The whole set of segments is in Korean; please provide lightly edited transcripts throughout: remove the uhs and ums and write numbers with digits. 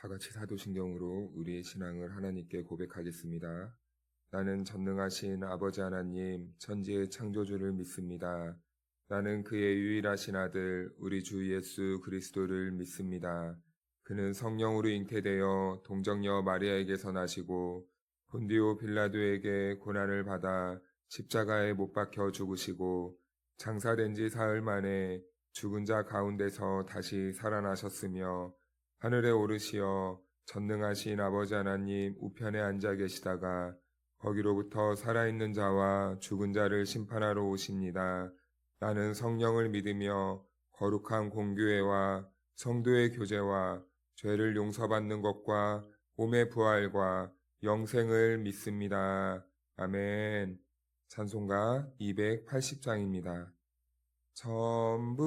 다 같이 사도신경으로 우리의 신앙을 하나님께 고백하겠습니다. 나는 전능하신 아버지 하나님, 천지의 창조주를 믿습니다. 나는 그의 유일하신 아들, 우리 주 예수 그리스도를 믿습니다. 그는 성령으로 잉태되어 동정녀 마리아에게서 나시고 본디오 빌라도에게 고난을 받아 십자가에 못 박혀 죽으시고 장사된 지 사흘 만에 죽은 자 가운데서 다시 살아나셨으며 하늘에 오르시어 전능하신 아버지 하나님 우편에 앉아 계시다가 거기로부터 살아있는 자와 죽은 자를 심판하러 오십니다. 나는 성령을 믿으며 거룩한 공교회와 성도의 교제와 죄를 용서받는 것과 몸의 부활과 영생을 믿습니다. 아멘. 찬송가 280장입니다. 전부여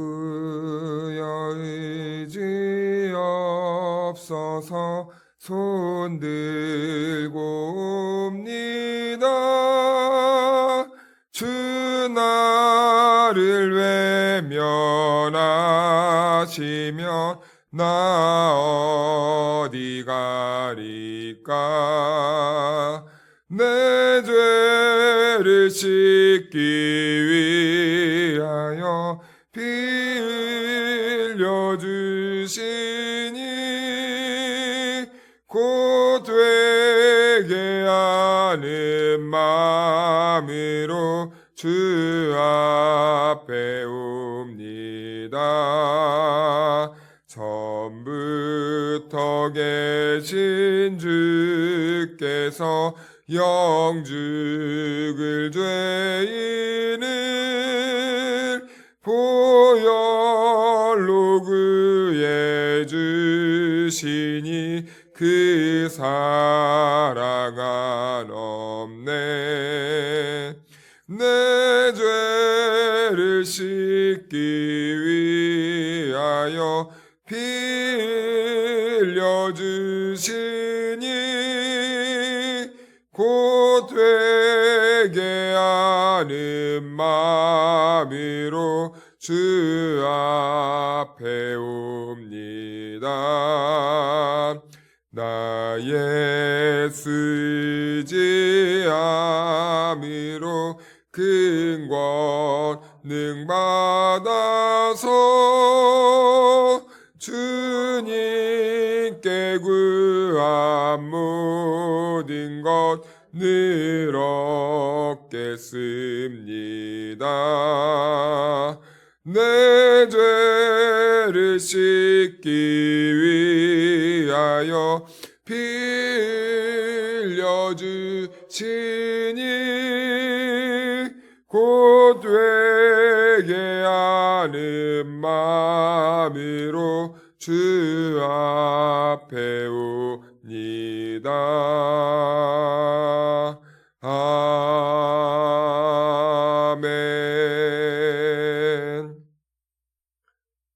의지 없어서 손들고 옵니다. 주 나를 외면하시면 나 어디 가리까. 내 죄를 씻기 위하여 피 흘려 주시니 곧 되게 하는 마음으로 주 앞에 옵니다. 처음부터 계신 주께서 영죽을 죄인을 보혈로 구해 주시니 그 사랑은 없네. 내 죄를 씻기 위하여 피 흘려 주시니 곧 되게 하는 마음으로 주 앞에 옵니다. 나 예수 의지함으로 큰 권능 받아서 주님께 구한 모든 것 늘 얻겠습니다. 내 죄를 씻기 위하여 피 흘려 주시니 곧 되게 하는 마음으로 주 앞에 옵니다. 아멘.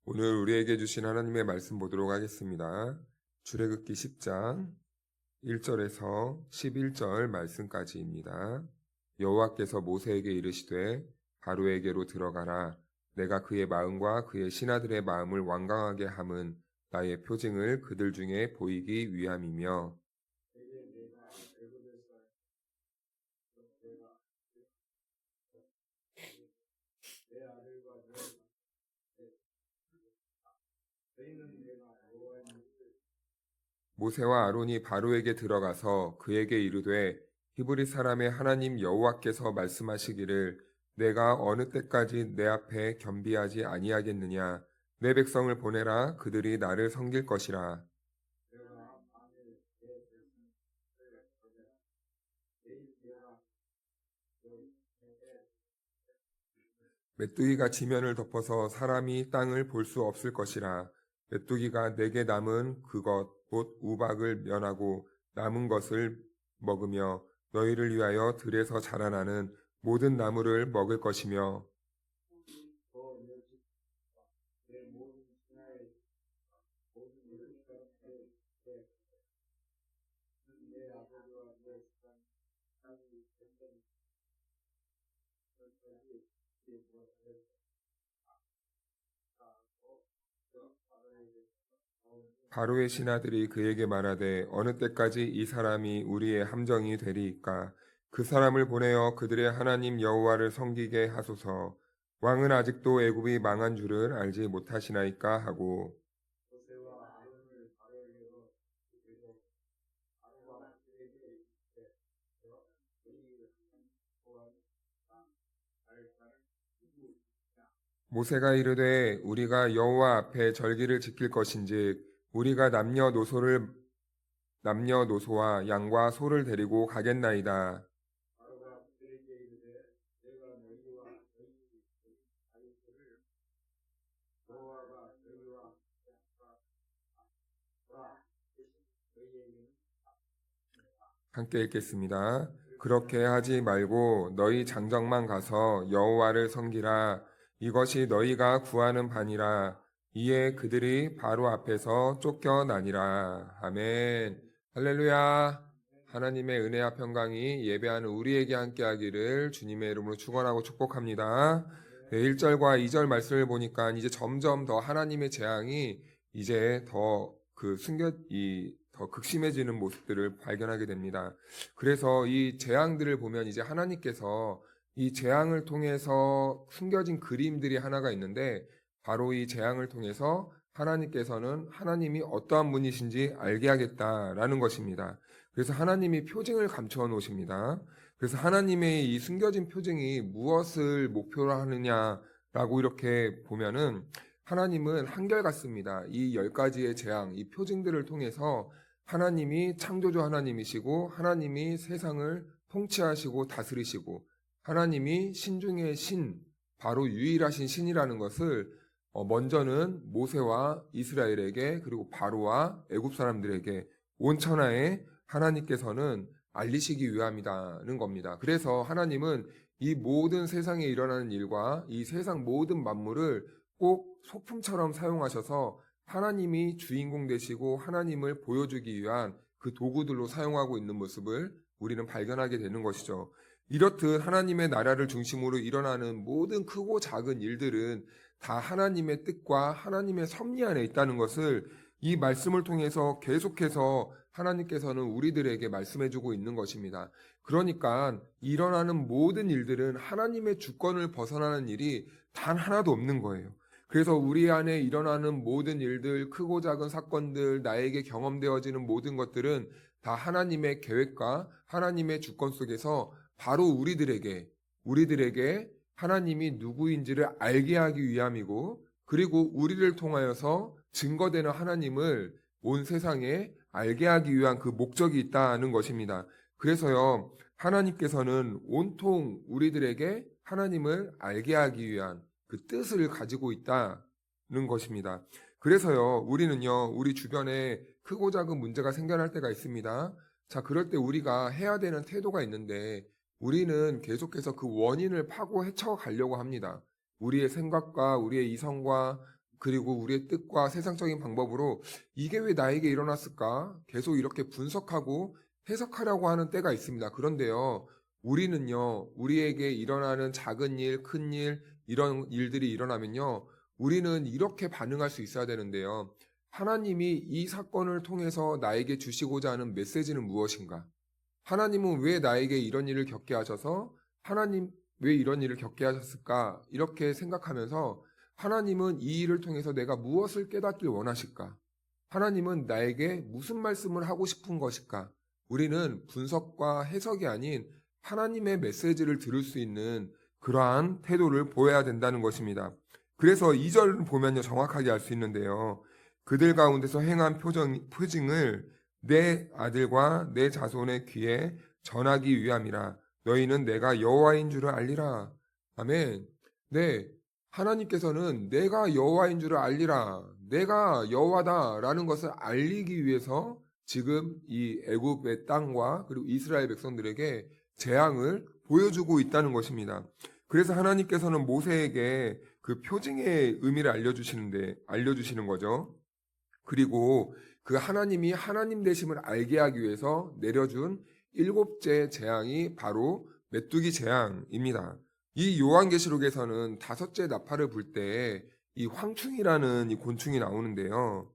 오늘 우리에게 주신 하나님의 말씀 보도록 하겠습니다. 출애굽기 10장 1절에서 11절 말씀까지입니다. 여호와께서 모세에게 이르시되 바로에게로 들어가라. 내가 그의 마음과 그의 신하들의 마음을 완강하게 함은 나의 표징을 그들 중에 보이기 위함이며 모세와 아론이 바로에게 들어가서 그에게 이르되 히브리 사람의 하나님 여호와께서 말씀하시기를 내가 어느 때까지 내 앞에 겸비하지 아니하겠느냐. 내 백성을 보내라. 그들이 나를 섬길 것이라. 메뚜기가 지면을 덮어서 사람이 땅을 볼 수 없을 것이라. 메뚜기가 내게 남은 그것 곧 우박을 면하고 남은 것을 먹으며 너희를 위하여 들에서 자라나는 모든 나무를 먹을 것이며 바로의 신하들이 그에게 말하되 어느 때까지 이 사람이 우리의 함정이 되리이까? 그 사람을 보내어 그들의 하나님 여호와를 섬기게 하소서. 왕은 아직도 애굽이 망한 줄을 알지 못하시나이까 하고. 모세가 이르되 우리가 여호와 앞에 절기를 지킬 것인즉 우리가 남녀노소와 양과 소를 데리고 가겠나이다. 함께 읽겠습니다. 그렇게 하지 말고 너희 장정만 가서 여호와를 섬기라. 이것이 너희가 구하는 바니라. 이에 그들이 바로 앞에서 쫓겨나니라. 아멘. 할렐루야. 하나님의 은혜와 평강이 예배하는 우리에게 함께하기를 주님의 이름으로 축원하고 축복합니다. 네, 1절과 2절 말씀을 보니까 이제 점점 더 하나님의 재앙이 이제 더 극심해지는 모습들을 발견하게 됩니다. 그래서 이 재앙들을 보면 이제 하나님께서 이 재앙을 통해서 숨겨진 그림들이 하나가 있는데, 바로 이 재앙을 통해서 하나님께서는 하나님이 어떠한 분이신지 알게 하겠다라는 것입니다. 그래서 하나님이 표징을 감추어 놓으십니다. 그래서 하나님의 이 숨겨진 표징이 무엇을 목표로 하느냐라고 이렇게 보면은 하나님은 한결같습니다. 이 10가지의 재앙, 이 표징들을 통해서 하나님이 창조주 하나님이시고 하나님이 세상을 통치하시고 다스리시고 하나님이 신 중의 신, 바로 유일하신 신이라는 것을 먼저는 모세와 이스라엘에게, 그리고 바로와 애굽 사람들에게, 온 천하에 하나님께서는 알리시기 위함이라는 겁니다. 그래서 하나님은 이 모든 세상에 일어나는 일과 이 세상 모든 만물을 꼭 소품처럼 사용하셔서 하나님이 주인공 되시고 하나님을 보여주기 위한 그 도구들로 사용하고 있는 모습을 우리는 발견하게 되는 것이죠. 이렇듯 하나님의 나라를 중심으로 일어나는 모든 크고 작은 일들은 다 하나님의 뜻과 하나님의 섭리 안에 있다는 것을 이 말씀을 통해서 계속해서 하나님께서는 우리들에게 말씀해주고 있는 것입니다. 그러니까 일어나는 모든 일들은 하나님의 주권을 벗어나는 일이 단 하나도 없는 거예요. 그래서 우리 안에 일어나는 모든 일들, 크고 작은 사건들, 나에게 경험되어지는 모든 것들은 다 하나님의 계획과 하나님의 주권 속에서 바로 우리들에게 하나님이 누구인지를 알게 하기 위함이고, 그리고 우리를 통하여서 증거되는 하나님을 온 세상에 알게 하기 위한 그 목적이 있다는 것입니다. 그래서요, 하나님께서는 온통 우리들에게 하나님을 알게 하기 위한 그 뜻을 가지고 있다는 것입니다. 그래서요, 우리는요, 우리 주변에 크고 작은 문제가 생겨날 때가 있습니다. 자, 그럴 때 우리가 해야 되는 태도가 있는데, 우리는 계속해서 그 원인을 파고 헤쳐가려고 합니다. 우리의 생각과 우리의 이성과 그리고 우리의 뜻과 세상적인 방법으로 이게 왜 나에게 일어났을까? 계속 이렇게 분석하고 해석하려고 하는 때가 있습니다. 그런데요, 우리는요, 우리에게 일어나는 작은 일, 큰 일, 이런 일들이 일어나면요, 우리는 이렇게 반응할 수 있어야 되는데요. 하나님이 이 사건을 통해서 나에게 주시고자 하는 메시지는 무엇인가? 하나님은 왜 나에게 이런 일을 겪게 하셔서 하나님 왜 이런 일을 겪게 하셨을까? 이렇게 생각하면서 하나님은 이 일을 통해서 내가 무엇을 깨닫길 원하실까? 하나님은 나에게 무슨 말씀을 하고 싶은 것일까? 우리는 분석과 해석이 아닌 하나님의 메시지를 들을 수 있는 그러한 태도를 보여야 된다는 것입니다. 그래서 2절을 보면요, 정확하게 알 수 있는데요. 그들 가운데서 행한 표징을 내 아들과 내 자손의 귀에 전하기 위함이라. 너희는 내가 여호와인 줄을 알리라. 아멘. 네, 하나님께서는 내가 여호와인 줄을 알리라, 내가 여호와다라는 것을 알리기 위해서 지금 이 애굽의 땅과 그리고 이스라엘 백성들에게 재앙을 보여주고 있다는 것입니다. 그래서 하나님께서는 모세에게 그 표징의 의미를 알려주시는 거죠. 그리고 그 하나님이 하나님 되심을 알게 하기 위해서 내려준 7째 재앙이 바로 메뚜기 재앙입니다. 이 요한계시록에서는 5째 나팔을 불 때 이 황충이라는 이 곤충이 나오는데요.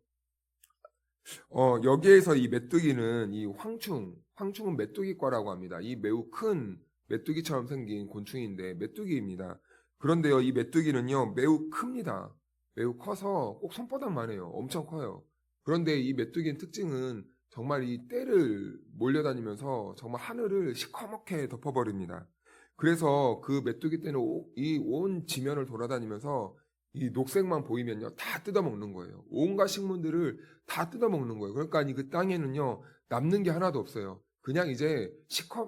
여기에서 이 메뚜기는 이 황충은 메뚜기과라고 합니다. 이 매우 큰 메뚜기처럼 생긴 곤충인데 메뚜기입니다. 그런데요, 이 메뚜기는요, 매우 큽니다. 매우 커서 꼭 손바닥만 해요. 엄청 커요. 그런데 이 메뚜기의 특징은 정말 이 떼를 몰려다니면서 정말 하늘을 시커멓게 덮어버립니다. 그래서 그 메뚜기 떼는 이 온 지면을 돌아다니면서 이 녹색만 보이면요, 다 뜯어먹는 거예요. 온갖 식물들을 다 뜯어먹는 거예요. 그러니까 그 땅에는요, 남는 게 하나도 없어요. 그냥 이제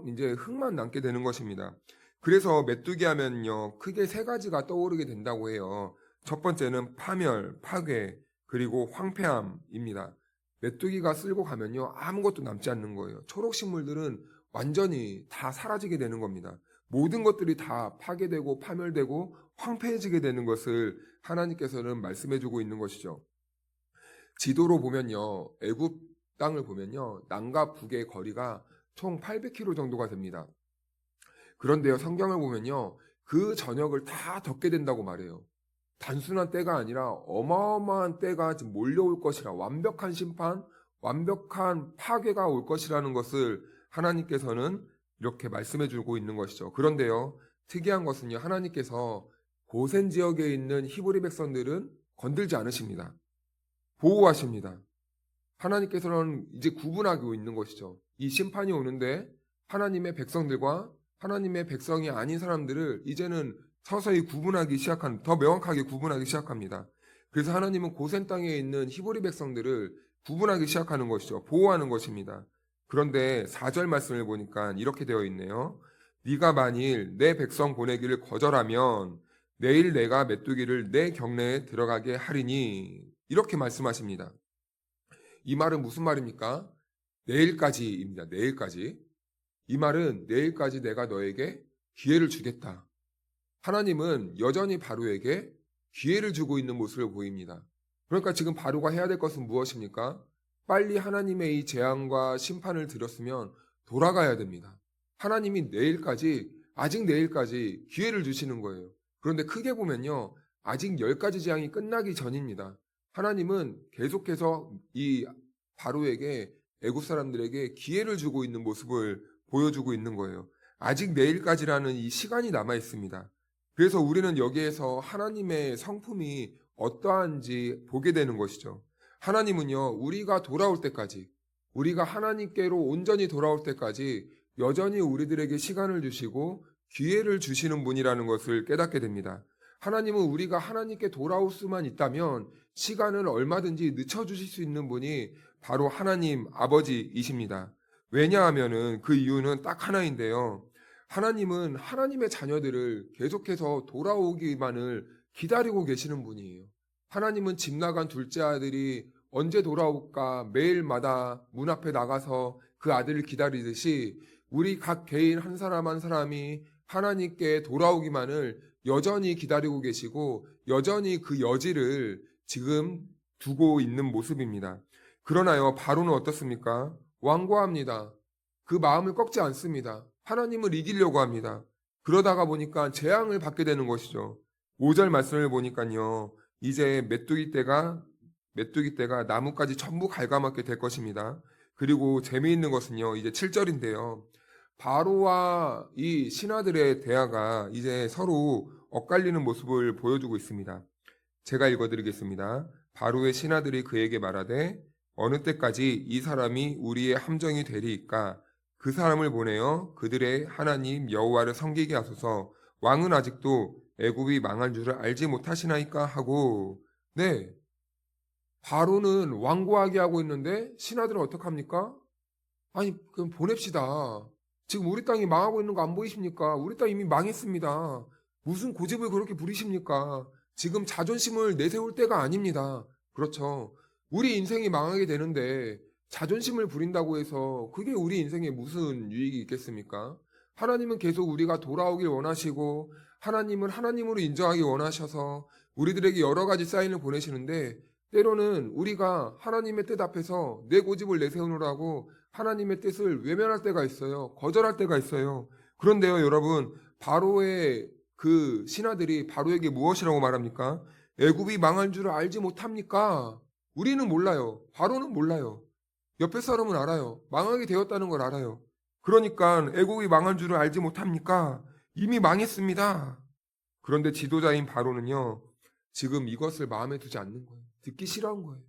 이제 흙만 남게 되는 것입니다. 그래서 메뚜기 하면요, 크게 세 가지가 떠오르게 된다고 해요. 첫 번째는 파멸, 파괴, 그리고 황폐함입니다. 메뚜기가 쓸고 가면요, 아무것도 남지 않는 거예요. 초록 식물들은 완전히 다 사라지게 되는 겁니다. 모든 것들이 다 파괴되고 파멸되고 황폐해지게 되는 것을 하나님께서는 말씀해주고 있는 것이죠. 지도로 보면요, 애굽 땅을 보면요, 남과 북의 거리가 총 800km 정도가 됩니다. 그런데요, 성경을 보면요, 그 전역을 다 덮게 된다고 말해요. 단순한 때가 아니라 어마어마한 때가 지금 몰려올 것이라, 완벽한 심판, 완벽한 파괴가 올 것이라는 것을 하나님께서는 이렇게 말씀해 주고 있는 것이죠. 그런데요, 특이한 것은요, 하나님께서 고센 지역에 있는 히브리 백성들은 건들지 않으십니다. 보호하십니다. 하나님께서는 이제 구분하고 있는 것이죠. 이 심판이 오는데 하나님의 백성들과 하나님의 백성이 아닌 사람들을 이제는 서서히 더 명확하게 구분하기 시작합니다. 그래서 하나님은 고센 땅에 있는 히브리 백성들을 구분하기 시작하는 것이죠. 보호하는 것입니다. 그런데 4절 말씀을 보니까 이렇게 되어 있네요. 네가 만일 내 백성 보내기를 거절하면 내일 내가 메뚜기를 내 경내에 들어가게 하리니, 이렇게 말씀하십니다. 이 말은 무슨 말입니까? 내일까지입니다. 내일까지. 이 말은 내일까지 내가 너에게 기회를 주겠다. 하나님은 여전히 바로에게 기회를 주고 있는 모습을 보입니다. 그러니까 지금 바로가 해야 될 것은 무엇입니까? 빨리 하나님의 이 재앙과 심판을 들었으면 돌아가야 됩니다. 하나님이 아직 내일까지 기회를 주시는 거예요. 그런데 크게 보면요, 아직 10가지 재앙이 끝나기 전입니다. 하나님은 계속해서 이 바로에게, 애굽 사람들에게 기회를 주고 있는 모습을 보여주고 있는 거예요. 아직 내일까지라는 이 시간이 남아 있습니다. 그래서 우리는 여기에서 하나님의 성품이 어떠한지 보게 되는 것이죠. 하나님은요, 우리가 돌아올 때까지, 우리가 하나님께로 온전히 돌아올 때까지 여전히 우리들에게 시간을 주시고 기회를 주시는 분이라는 것을 깨닫게 됩니다. 하나님은 우리가 하나님께 돌아올 수만 있다면 시간을 얼마든지 늦춰주실 수 있는 분이 바로 하나님 아버지이십니다. 왜냐하면은 그 이유는 딱 하나인데요. 하나님은 하나님의 자녀들을 계속해서 돌아오기만을 기다리고 계시는 분이에요. 하나님은 집 나간 둘째 아들이 언제 돌아올까 매일마다 문 앞에 나가서 그 아들을 기다리듯이 우리 각 개인 한 사람 한 사람이 하나님께 돌아오기만을 여전히 기다리고 계시고 여전히 그 여지를 지금 두고 있는 모습입니다. 그러나요, 바로는 어떻습니까? 완고합니다. 그 마음을 꺾지 않습니다. 하나님을 이기려고 합니다. 그러다가 보니까 재앙을 받게 되는 것이죠. 5절 말씀을 보니까요, 이제 메뚜기 떼가 나뭇가지 전부 갉아먹게 될 것입니다. 그리고 재미있는 것은요, 이제 7절인데요. 바로와 이 신하들의 대화가 이제 서로 엇갈리는 모습을 보여주고 있습니다. 제가 읽어드리겠습니다. 바로의 신하들이 그에게 말하되 어느 때까지 이 사람이 우리의 함정이 되리이까? 그 사람을 보내어 그들의 하나님 여호와를 섬기게 하소서. 왕은 아직도 애굽이 망할 줄을 알지 못하시나이까 하고. 네, 바로는 완고하게 하고 있는데 신하들은 어떡합니까? 아니, 그럼 보냅시다. 지금 우리 땅이 망하고 있는 거 안 보이십니까? 우리 땅 이미 망했습니다. 무슨 고집을 그렇게 부리십니까? 지금 자존심을 내세울 때가 아닙니다. 그렇죠. 우리 인생이 망하게 되는데 자존심을 부린다고 해서 그게 우리 인생에 무슨 유익이 있겠습니까? 하나님은 계속 우리가 돌아오길 원하시고 하나님은 하나님으로 인정하기 원하셔서 우리들에게 여러 가지 사인을 보내시는데 때로는 우리가 하나님의 뜻 앞에서 내 고집을 내세우느라고 하나님의 뜻을 외면할 때가 있어요. 거절할 때가 있어요. 그런데요, 여러분, 바로의 그 신하들이 바로에게 무엇이라고 말합니까? 애굽이 망할 줄을 알지 못합니까? 우리는 몰라요. 바로는 몰라요. 옆에 사람은 알아요. 망하게 되었다는 걸 알아요. 그러니까 애국이 망한 줄을 알지 못합니까? 이미 망했습니다. 그런데 지도자인 바로는요, 지금 이것을 마음에 두지 않는 거예요. 듣기 싫어한 거예요.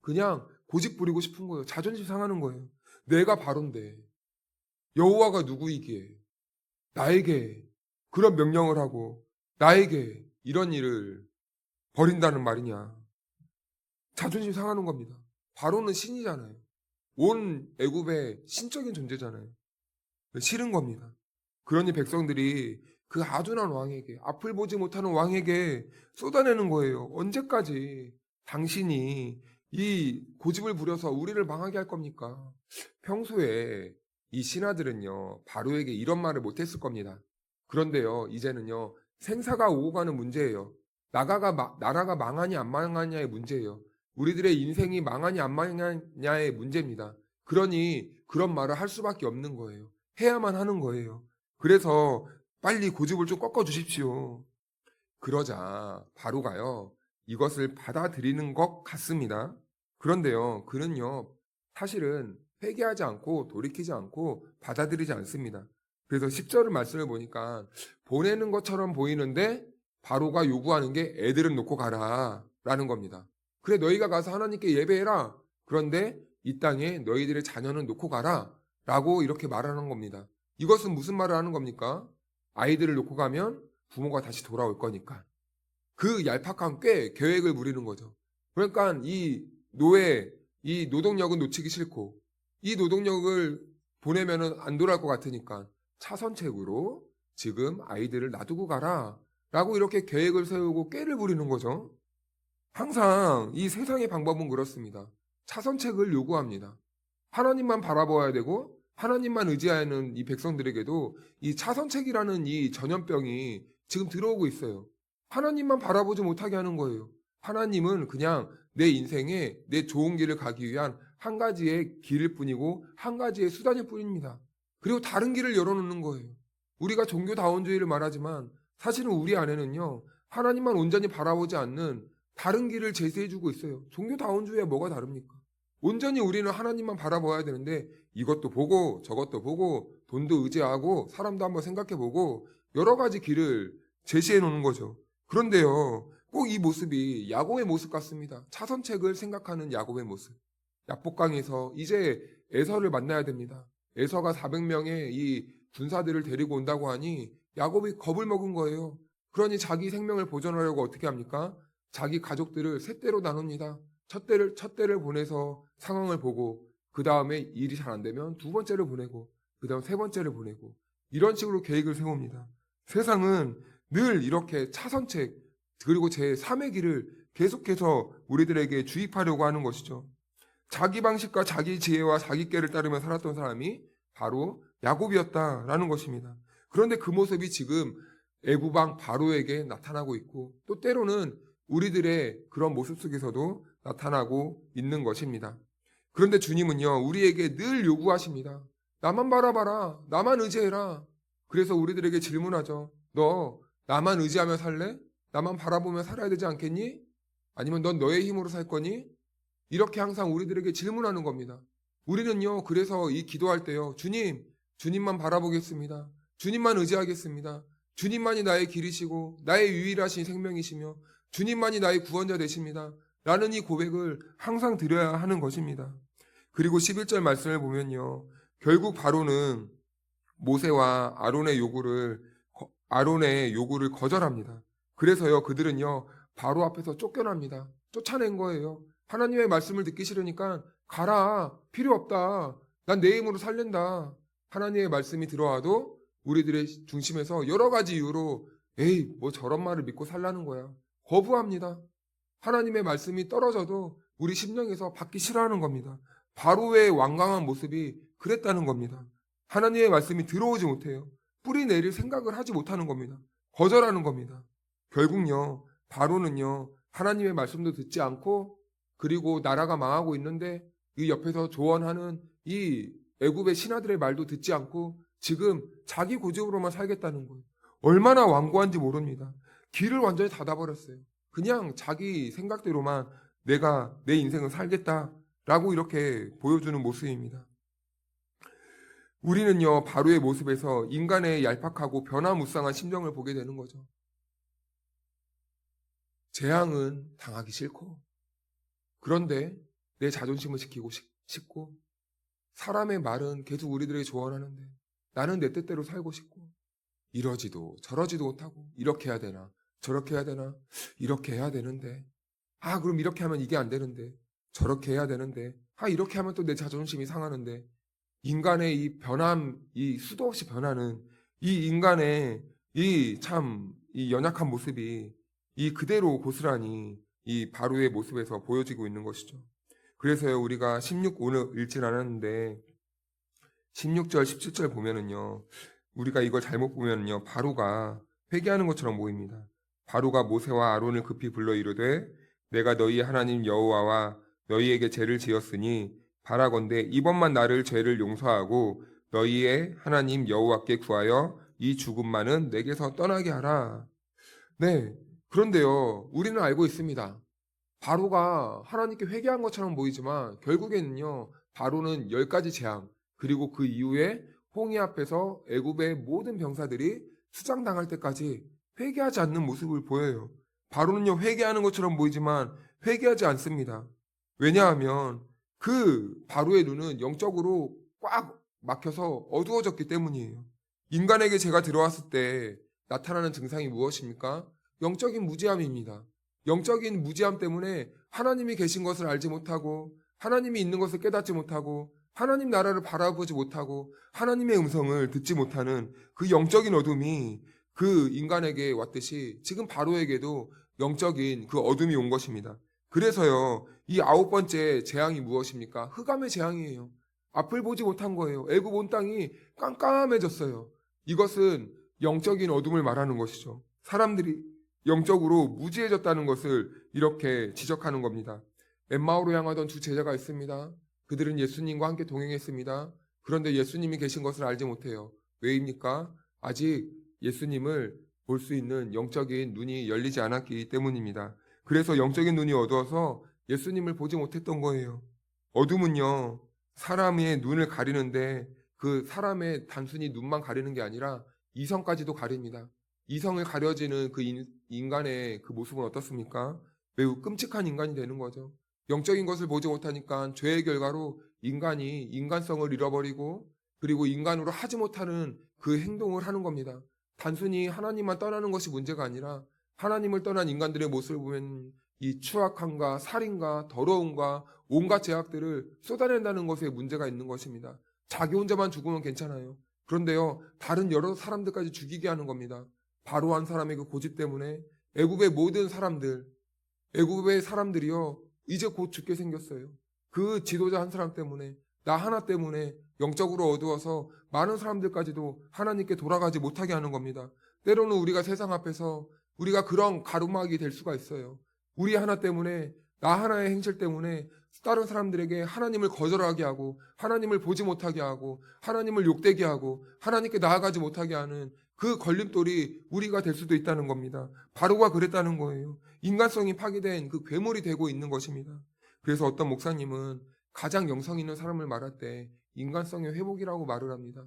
그냥 고집 부리고 싶은 거예요. 자존심 상하는 거예요. 내가 바로인데 여호와가 누구이기에 나에게 그런 명령을 하고 나에게 이런 일을 벌인다는 말이냐. 자존심 상하는 겁니다. 바로는 신이잖아요. 온 애굽의 신적인 존재잖아요. 싫은 겁니다. 그러니 백성들이 그 아둔한 왕에게, 앞을 보지 못하는 왕에게 쏟아내는 거예요. 언제까지 당신이 이 고집을 부려서 우리를 망하게 할 겁니까? 평소에 이 신하들은요, 바로에게 이런 말을 못했을 겁니다. 그런데요, 이제는요, 생사가 오고 가는 문제예요. 나라가 망하냐 안 망하냐의 문제예요. 우리들의 인생이 망하냐 안 망하냐의 문제입니다. 그러니 그런 말을 할 수밖에 없는 거예요. 해야만 하는 거예요. 그래서 빨리 고집을 좀 꺾어 주십시오. 그러자 바로가요, 이것을 받아들이는 것 같습니다. 그런데요, 그는요, 사실은 회개하지 않고 돌이키지 않고 받아들이지 않습니다. 그래서 10절 말씀을 보니까 보내는 것처럼 보이는데 바로가 요구하는 게 애들은 놓고 가라 라는 겁니다. 그래, 너희가 가서 하나님께 예배해라. 그런데 이 땅에 너희들의 자녀는 놓고 가라 라고 이렇게 말하는 겁니다. 이것은 무슨 말을 하는 겁니까? 아이들을 놓고 가면 부모가 다시 돌아올 거니까. 그 얄팍한 꽤 계획을 부리는 거죠. 그러니까 이 노동력은 놓치기 싫고 이 노동력을 보내면은 안 돌아올 것 같으니까 차선책으로 지금 아이들을 놔두고 가라 라고 이렇게 계획을 세우고 꾀를 부리는 거죠. 항상 이 세상의 방법은 그렇습니다. 차선책을 요구합니다. 하나님만 바라보아야 되고 하나님만 의지하는 이 백성들에게도 이 차선책이라는 이 전염병이 지금 들어오고 있어요. 하나님만 바라보지 못하게 하는 거예요. 하나님은 그냥 내 인생에 내 좋은 길을 가기 위한 한 가지의 길일 뿐이고 한 가지의 수단일 뿐입니다. 그리고 다른 길을 열어놓는 거예요. 우리가 종교다원주의를 말하지만 사실은 우리 안에는요, 하나님만 온전히 바라보지 않는 다른 길을 제시해주고 있어요. 종교다원주의와 뭐가 다릅니까? 온전히 우리는 하나님만 바라봐야 되는데 이것도 보고 저것도 보고 돈도 의지하고 사람도 한번 생각해보고 여러 가지 길을 제시해 놓는 거죠. 그런데요, 꼭 이 모습이 야곱의 모습 같습니다. 차선책을 생각하는 야곱의 모습. 야복강에서 이제 에서를 만나야 됩니다. 에서가 400명의 이 군사들을 데리고 온다고 하니 야곱이 겁을 먹은 거예요. 그러니 자기 생명을 보존하려고 어떻게 합니까? 자기 가족들을 세 대로 나눕니다. 첫 대를 보내서 상황을 보고 그 다음에 일이 잘 안 되면 두 번째를 보내고 그 다음 세 번째를 보내고 이런 식으로 계획을 세웁니다. 세상은 늘 이렇게 차선책 그리고 제3의 길을 계속해서 우리들에게 주입하려고 하는 것이죠. 자기 방식과 자기 지혜와 자기 꾀를 따르며 살았던 사람이 바로 야곱이었다라는 것입니다. 그런데 그 모습이 지금 애굽 왕 바로에게 나타나고 있고 또 때로는 우리들의 그런 모습 속에서도 나타나고 있는 것입니다. 그런데 주님은요, 우리에게 늘 요구하십니다. 나만 바라봐라. 나만 의지해라. 그래서 우리들에게 질문하죠. 너 나만 의지하며 살래? 나만 바라보며 살아야 되지 않겠니? 아니면 넌 너의 힘으로 살 거니? 이렇게 항상 우리들에게 질문하는 겁니다. 우리는요, 그래서 이 기도할 때요, 주님만 바라보겠습니다. 주님만 의지하겠습니다. 주님만이 나의 길이시고 나의 유일하신 생명이시며 주님만이 나의 구원자 되십니다. 라는 이 고백을 항상 드려야 하는 것입니다. 그리고 11절 말씀을 보면요, 결국 바로는 모세와 아론의 요구를 거절합니다. 그래서요, 그들은요, 바로 앞에서 쫓겨납니다. 쫓아낸 거예요. 하나님의 말씀을 듣기 싫으니까 가라. 필요 없다. 난 내 힘으로 살린다. 하나님의 말씀이 들어와도 우리들의 중심에서 여러 가지 이유로 에이, 뭐 저런 말을 믿고 살라는 거야. 거부합니다. 하나님의 말씀이 떨어져도 우리 심령에서 받기 싫어하는 겁니다. 바로의 완강한 모습이 그랬다는 겁니다. 하나님의 말씀이 들어오지 못해요. 뿌리 내릴 생각을 하지 못하는 겁니다. 거절하는 겁니다. 결국요, 바로는요, 하나님의 말씀도 듣지 않고 그리고 나라가 망하고 있는데 이 옆에서 조언하는 이 애굽의 신하들의 말도 듣지 않고 지금 자기 고집으로만 살겠다는 거예요. 얼마나 완고한지 모릅니다. 길을 완전히 닫아버렸어요. 그냥 자기 생각대로만 내가 내 인생을 살겠다라고 이렇게 보여주는 모습입니다. 우리는요, 바로의 모습에서 인간의 얄팍하고 변화무쌍한 심정을 보게 되는 거죠. 재앙은 당하기 싫고, 그런데 내 자존심을 지키고 싶고, 사람의 말은 계속 우리들에게 조언하는데 나는 내 뜻대로 살고 싶고, 이러지도 저러지도 못하고, 이렇게 해야 되나 저렇게 해야 되나, 이렇게 해야 되는데, 그럼 이렇게 하면 이게 안 되는데, 저렇게 해야 되는데, 이렇게 하면 또 내 자존심이 상하는데, 인간의 이 변함, 이 수도 없이 변하는 이 인간의 이 연약한 모습이 이 그대로 고스란히 이 바로의 모습에서 보여지고 있는 것이죠. 그래서요, 우리가 16 오늘 읽진 않았는데 16절, 17절 보면은요, 우리가 이걸 잘못 보면은요, 바로가 회개하는 것처럼 보입니다. 바로가 모세와 아론을 급히 불러 이르되 내가 너희 하나님 여호와와 너희에게 죄를 지었으니 바라건대 이번만 나를 죄를 용서하고 너희의 하나님 여호와께 구하여 이 죽음만은 내게서 떠나게 하라. 네, 그런데요, 우리는 알고 있습니다. 바로가 하나님께 회개한 것처럼 보이지만 결국에는요, 바로는 10가지 재앙, 그리고 그 이후에 홍해 앞에서 애굽의 모든 병사들이 수장당할 때까지 회개하지 않는 모습을 보여요. 바로는요, 회개하는 것처럼 보이지만 회개하지 않습니다. 왜냐하면 그 바로의 눈은 영적으로 꽉 막혀서 어두워졌기 때문이에요. 인간에게 죄가 들어왔을 때 나타나는 증상이 무엇입니까? 영적인 무지함입니다. 영적인 무지함 때문에 하나님이 계신 것을 알지 못하고, 하나님이 있는 것을 깨닫지 못하고, 하나님 나라를 바라보지 못하고, 하나님의 음성을 듣지 못하는 그 영적인 어둠이 그 인간에게 왔듯이 지금 바로에게도 영적인 그 어둠이 온 것입니다. 그래서요, 이 9번째 재앙이 무엇입니까? 흑암의 재앙이에요. 앞을 보지 못한 거예요. 애굽 온 땅이 깜깜해졌어요. 이것은 영적인 어둠을 말하는 것이죠. 사람들이 영적으로 무지해졌다는 것을 이렇게 지적하는 겁니다. 엠마오로 향하던 두 제자가 있습니다. 그들은 예수님과 함께 동행했습니다. 그런데 예수님이 계신 것을 알지 못해요. 왜입니까? 아직 예수님을 볼 수 있는 영적인 눈이 열리지 않았기 때문입니다. 그래서 영적인 눈이 어두워서 예수님을 보지 못했던 거예요. 어둠은요, 사람의 눈을 가리는데 그 사람의 단순히 눈만 가리는 게 아니라 이성까지도 가립니다. 이성을 가려지는 그 인간의 그 모습은 어떻습니까? 매우 끔찍한 인간이 되는 거죠. 영적인 것을 보지 못하니까 죄의 결과로 인간이 인간성을 잃어버리고, 그리고 인간으로 하지 못하는 그 행동을 하는 겁니다. 단순히 하나님만 떠나는 것이 문제가 아니라 하나님을 떠난 인간들의 모습을 보면 이 추악함과 살인과 더러움과 온갖 죄악들을 쏟아낸다는 것에 문제가 있는 것입니다. 자기 혼자만 죽으면 괜찮아요. 그런데요, 다른 여러 사람들까지 죽이게 하는 겁니다. 바로 한 사람의 그 고집 때문에 애굽의 모든 사람들, 애굽의 사람들이요, 이제 곧 죽게 생겼어요. 그 지도자 한 사람 때문에, 나 하나 때문에 영적으로 어두워서 많은 사람들까지도 하나님께 돌아가지 못하게 하는 겁니다. 때로는 우리가 세상 앞에서 우리가 그런 가루막이 될 수가 있어요. 우리 하나 때문에, 나 하나의 행실 때문에 다른 사람들에게 하나님을 거절하게 하고, 하나님을 보지 못하게 하고, 하나님을 욕되게 하고, 하나님께 나아가지 못하게 하는 그 걸림돌이 우리가 될 수도 있다는 겁니다. 바로가 그랬다는 거예요. 인간성이 파괴된 그 괴물이 되고 있는 것입니다. 그래서 어떤 목사님은 가장 영성 있는 사람을 말할 때 인간성의 회복이라고 말을 합니다.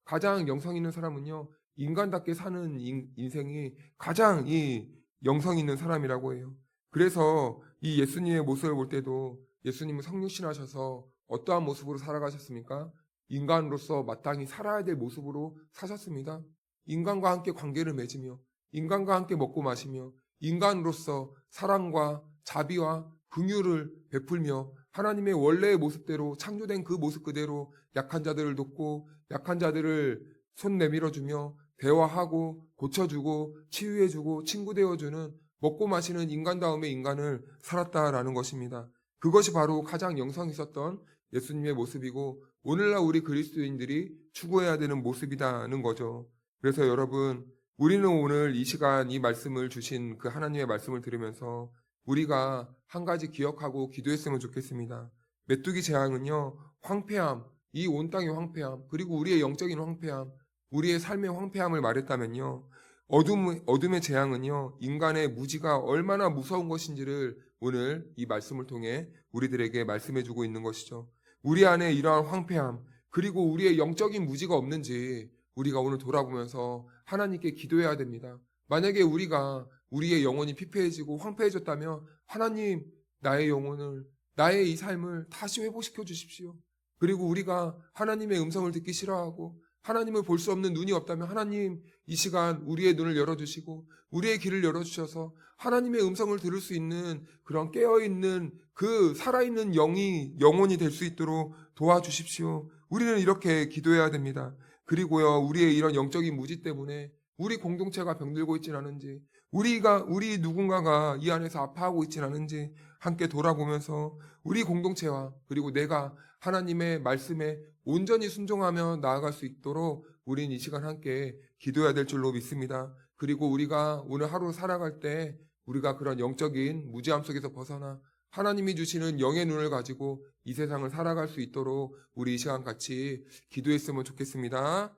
가장 영성 있는 사람은요, 인간답게 사는 인생이 가장 이 영성 있는 사람이라고 해요. 그래서 이 예수님의 모습을 볼 때도 예수님은 성육신하셔서 어떠한 모습으로 살아가셨습니까? 인간으로서 마땅히 살아야 될 모습으로 사셨습니다. 인간과 함께 관계를 맺으며, 인간과 함께 먹고 마시며, 인간으로서 사랑과 자비와 긍휼을 베풀며 하나님의 원래의 모습대로 창조된 그 모습 그대로 약한 자들을 돕고, 약한 자들을 손 내밀어주며 대화하고 고쳐주고 치유해주고 친구 되어주는, 먹고 마시는 인간다움의 인간을 살았다라는 것입니다. 그것이 바로 가장 영성 있었던 예수님의 모습이고, 오늘날 우리 그리스도인들이 추구해야 되는 모습이라는 거죠. 그래서 여러분, 우리는 오늘 이 시간 이 말씀을 주신 그 하나님의 말씀을 들으면서 우리가 한 가지 기억하고 기도했으면 좋겠습니다. 메뚜기 재앙은요, 황폐함, 이 온 땅의 황폐함, 그리고 우리의 영적인 황폐함, 우리의 삶의 황폐함을 말했다면요, 어둠의 재앙은요, 인간의 무지가 얼마나 무서운 것인지를 오늘 이 말씀을 통해 우리들에게 말씀해주고 있는 것이죠. 우리 안에 이러한 황폐함, 그리고 우리의 영적인 무지가 없는지 우리가 오늘 돌아보면서 하나님께 기도해야 됩니다. 만약에 우리가 우리의 영혼이 피폐해지고 황폐해졌다면 하나님, 나의 영혼을, 나의 이 삶을 다시 회복시켜 주십시오. 그리고 우리가 하나님의 음성을 듣기 싫어하고 하나님을 볼 수 없는 눈이 없다면 하나님, 이 시간 우리의 눈을 열어주시고 우리의 귀를 열어주셔서 하나님의 음성을 들을 수 있는 그런 깨어있는 그 살아있는 영혼이 될 수 있도록 도와주십시오. 우리는 이렇게 기도해야 됩니다. 그리고요, 우리의 이런 영적인 무지 때문에 우리 공동체가 병들고 있진 않은지, 우리 누군가가 이 안에서 아파하고 있진 않은지 함께 돌아보면서 우리 공동체와 그리고 내가 하나님의 말씀에 온전히 순종하며 나아갈 수 있도록 우린 이 시간 함께 기도해야 될 줄로 믿습니다. 그리고 우리가 오늘 하루 살아갈 때 우리가 그런 영적인 무지함 속에서 벗어나 하나님이 주시는 영의 눈을 가지고 이 세상을 살아갈 수 있도록 우리 이 시간 같이 기도했으면 좋겠습니다.